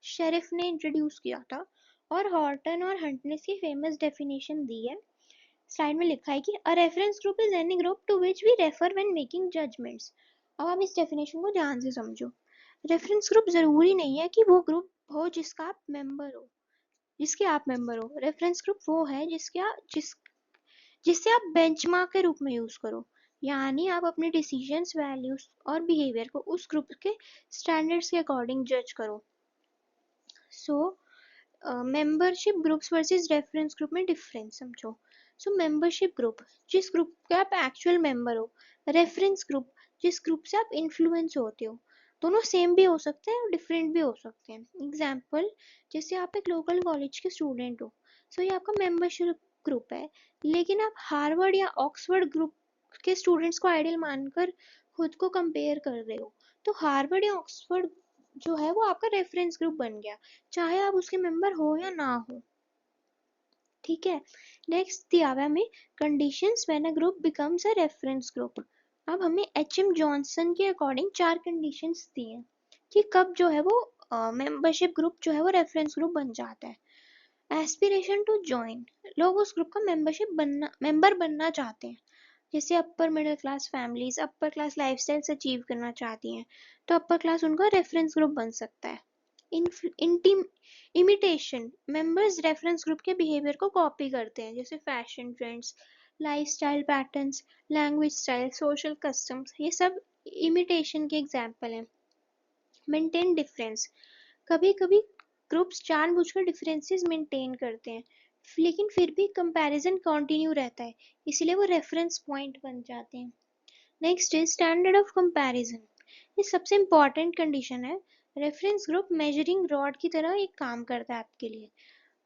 शरीफ ने इंट्रोड्यूस किया था, और हॉर्टन और हंट ने इसकी फेमस डेफिनेशन दी है। स्लाइड में लिखा है कि a reference group is any group to which we refer when making judgements. अब आप इस डेफिनेशन को ध्यान से समझो। रेफरेंस ग्रुप जरूरी नहीं है कि वो ग्रुप हो जिसके आप मेंबर हो। रेफरेंस ग्रुप वो है जिससे आप बेंचमार्क के रूप में यूज करो, यानी आप अपने डिसीजंस, वैल्यूज और बिहेवियर को उस ग्रुप के स्टैंडर्ड्स के अकॉर्डिंग जज करो। So membership groups versus reference group में डिफरेंस समझो। सो मेंबरशिप ग्रुप, जिस ग्रुप के आप एक्चुअल मेंबर हो। रेफरेंस ग्रुप, जिस ग्रुप से आप इन्फ्लुएंस होते हो। दोनों सेम भी हो सकते हैं और डिफरेंट भी हो सकते हैं। एग्जाम्पल, जैसे आप एक लोकल कॉलेज के स्टूडेंट हो, सो ये आपका मेंबरशिप ग्रुप है। लेकिन आप हार्वर्ड या ऑक्सफोर्ड ग्रुप के स्टूडेंट्स को आइडियल मानकर खुद को कंपेयर कर रहे हो, तो हार्वर्ड या ऑक्सफोर्ड जो है वो आपका रेफरेंस ग्रुप बन गया, चाहे आप उसके मेंबर हो या ना हो। ठीक है। नेक्स्ट दिया हुआ है हमें conditions when a group becomes a reference group. अब हमें एच.एम. जॉनसन के अकॉर्डिंग 4 कंडीशंस दी हैं कि कब जो है वो मेंबरशिप ग्रुप जो है वो रेफरेंस ग्रुप बन जाता है। एस्पिरेशन टू ज्वाइन, लोग उस ग्रुप का मेंबर बनना चाहते हैं। जैसे upper middle class families upper class lifestyles achieve करना चाहती हैं, तो अपर क्लास उनका रेफरेंस ग्रुप बन सकता है। इमिटेशन, मेंबर्स रेफरेंस ग्रुप के बिहेवियर को कॉपी करते हैं, जैसे fashion trends, lifestyle patterns, language style, social customs, ये सब इमिटेशन के एग्जाम्पल हैं। मेंटेन डिफरेंस, कभी कभी ग्रुप्स जानबूझकर डिफरेंसेस मेंटेन करते हैं, लेकिन फिर भी कंपैरिजन कंटिन्यू रहता है, इसलिए वो रेफरेंस पॉइंट बन जाते हैं। Next is standard of comparison, ये सबसे इम्पॉर्टेंट कंडीशन है। रेफरेंस ग्रुप मेजरिंग रॉड की तरह एक काम करता है आपके लिए।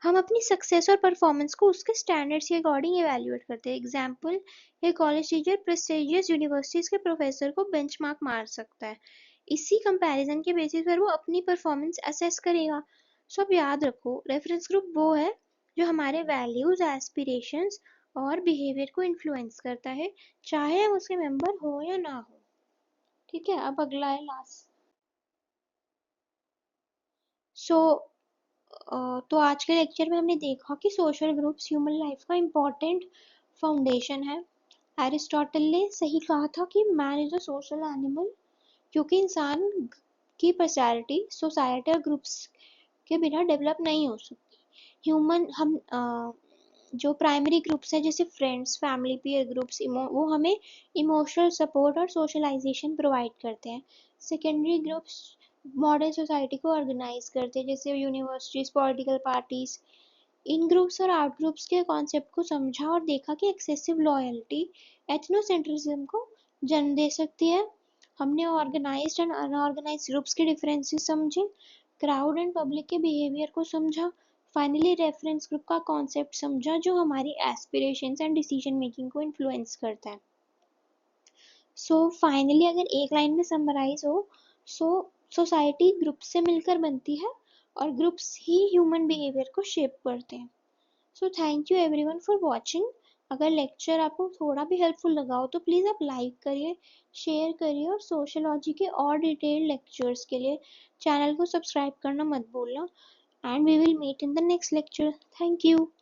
हम अपनी सक्सेस और परफॉर्मेंस को उसके स्टैंडर्ड्स के अकॉर्डिंग इवेल्युएट करते हैं। एग्जाम्पल, ये कॉलेज टीचर प्रेस्टिजियस यूनिवर्सिटीज के प्रोफेसर को बेंचमार्क मार सकता है, इसी कंपैरिजन के बेसिस पर वो अपनी परफॉर्मेंस असेस करेगा। सो अब याद रखो, रेफरेंस ग्रुप वो है जो हमारे वैल्यूज, एस्पिरेशंस और बिहेवियर को इन्फ्लुएंस करता है, चाहे हम उसके मेंबर हो या ना हो। ठीक है। अब अगला है लास्ट। सो तो आज के लेक्चर में हमने देखा कि सोशल ग्रुप्स ह्यूमन लाइफ का इम्पोर्टेंट फाउंडेशन है। एरिस्टोटल ने सही कहा था कि man is a social animal, क्योंकि इंसान की पर्सनैलिटी सोसाइटी और ग्रुप्स के बिना डेवलप नहीं हो सकती। ह्यूमन हम जो प्राइमरी ग्रुप्स हैं जैसे फ्रेंड्स, फैमिली, पीयर ग्रुप्स, वो हमें इमोशनल सपोर्ट और सोशलाइजेशन प्रोवाइड करते हैं। सेकेंडरी ग्रुप्स मॉडर्न सोसाइटी को ऑर्गेनाइज करते हैं, जैसे यूनिवर्सिटीज, पॉलिटिकल पार्टीज। इन ग्रुप्स और आउट ग्रुप्स के कॉन्सेप्ट को समझा और देखा कि एक्सेसिव लॉयल्टी एथनोसेंट्रिज्म को जन्म दे सकती है। हमने ऑर्गेनाइज्ड एंड अनऑर्गेनाइज्ड ग्रुप्स के डिफरेंसेस समझे, क्राउड एंड पब्लिक के बिहेवियर को समझा, फाइनली रेफरेंस ग्रुप का कॉन्सेप्ट समझा जो हमारी एस्पिरेशंस एंड डिसीजन मेकिंग को इन्फ्लुएंस करता है। सो फाइनली अगर एक लाइन में समराइज हो, सो सोसाइटी ग्रुप से मिलकर बनती है, और ग्रुप्स ही ह्यूमन बिहेवियर को शेप करते हैं। So thank you everyone for watching. अगर लेक्चर आपको थोड़ा भी हेल्पफुल लगा हो तो प्लीज़ आप लाइक करिए, शेयर करिए, और सोशियोलॉजी के और डिटेल्ड लेक्चर्स के लिए चैनल को सब्सक्राइब करना मत भूलना। And we will meet in the next lecture. Thank you.